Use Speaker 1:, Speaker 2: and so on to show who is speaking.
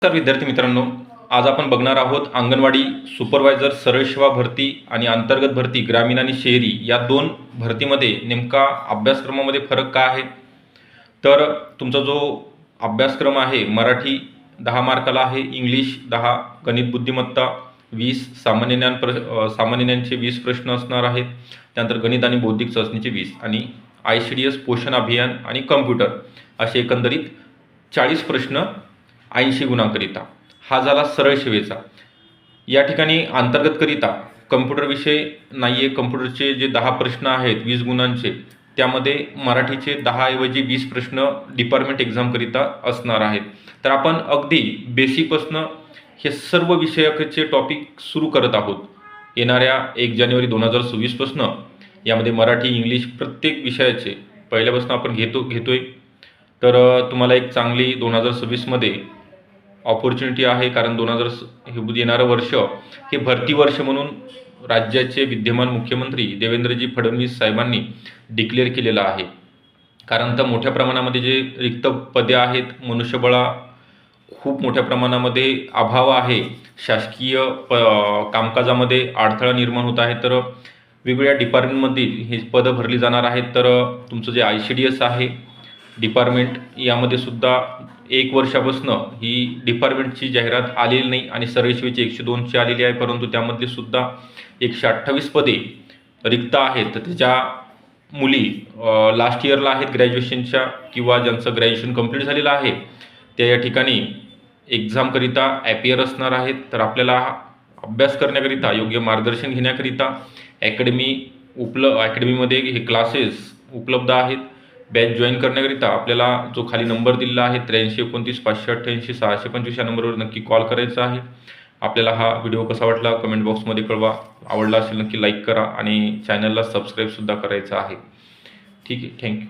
Speaker 1: तर विद्यार्थी मित्रांनो, आज आपण बघणार आहोत अंगणवाडी सुपरवायझर सरळ सेवा भरती आणि अंतर्गत भरती ग्रामीण आणि शहरी या दोन भरतीमध्ये नेमका अभ्यासक्रमामध्ये फरक काय आहे. तर तुमचा जो अभ्यासक्रम आहे मराठी 10 मार्काला आहे, इंग्लिश 10, गणित बुद्धिमत्ता 20, सामान्य ज्ञानचे 20 प्रश्न असणार आहेत. त्यानंतर गणित आणि बौद्धिक चाचणीचे 20 आणि ICDS पोषण अभियान आणि कम्प्युटर असे एकंदरीत 40 प्रश्न 80 गुणांकरिता. हा झाला सरळ सेवेचा. या ठिकाणी अंतर्गतकरिता कम्प्युटर विषय नाही आहे. कम्प्युटरचे जे 10 प्रश्न आहेत 20 गुणांचे, त्यामध्ये मराठीचे 10 ऐवजी 20 प्रश्न डिपार्टमेंट एक्झामकरिता असणार आहेत. तर आपण अगदी बेसिकपासून हे सर्व विषयाचे टॉपिक सुरू करत आहोत. येणाऱ्या 1 जानेवारी 2026 पासून यामध्ये मराठी, इंग्लिश प्रत्येक विषयाचे पहिल्यापासून आपण घेतोय. तर तुम्हाला एक चांगली 2026मध्ये ऑपॉर्च्युनिटी आहे, कारण हे येणारं वर्ष हे भरती वर्ष म्हणून राज्याचे विद्यमान मुख्यमंत्री देवेंद्रजी फडणवीस साहेबांनी डिक्लेअर केलेलं आहे. कारण तर मोठ्या प्रमाणामध्ये जे रिक्त पदे आहेत, मनुष्यबळा खूप मोठ्या प्रमाणामध्ये अभाव आहे, शासकीय कामकाजामध्ये अडथळा निर्माण होत आहे. तर वेगवेगळ्या डिपार्टमेंटमधील हे पदं भरली जाणार आहेत. तर तुमचं जे ICDS आहे डिपार्टमेंट, यामध्ये सुद्धा 1 वर्षापासून ही डिपार्टमेंटची जाहिरात आलेली नाही आणि सरळ सेवेची 102ची आलेली आहे, परंतु त्यामधली सुद्धा 128 पदे रिक्त आहेत. तर त्याच्या मुली लास्ट इयरला आहेत ग्रॅज्युएशनच्या, किंवा ज्यांचं ग्रॅज्युएशन कंप्लीट झालेलं आहे त्या या ठिकाणी एक्झामकरिता ॲपियर असणार आहेत. तर आपल्याला अभ्यास करण्याकरिता, योग्य मार्गदर्शन घेण्याकरिता अकॅडमीमध्ये हे क्लासेस उपलब्ध आहेत. बॅच जॉईन करण्याकरिता आपल्याला जो खाली नंबर दिलेला आहे 8329 588 625 या नंबरवर नक्की कॉल करायचा आहे. आपल्याला हा व्हिडिओ कसा वाटला कमेंट बॉक्समध्ये कळवा. आवडला असेल नक्की लाईक करा आणि चॅनलला सबस्क्राईबसुद्धा करायचं आहे. ठीक आहे, थँक्यू.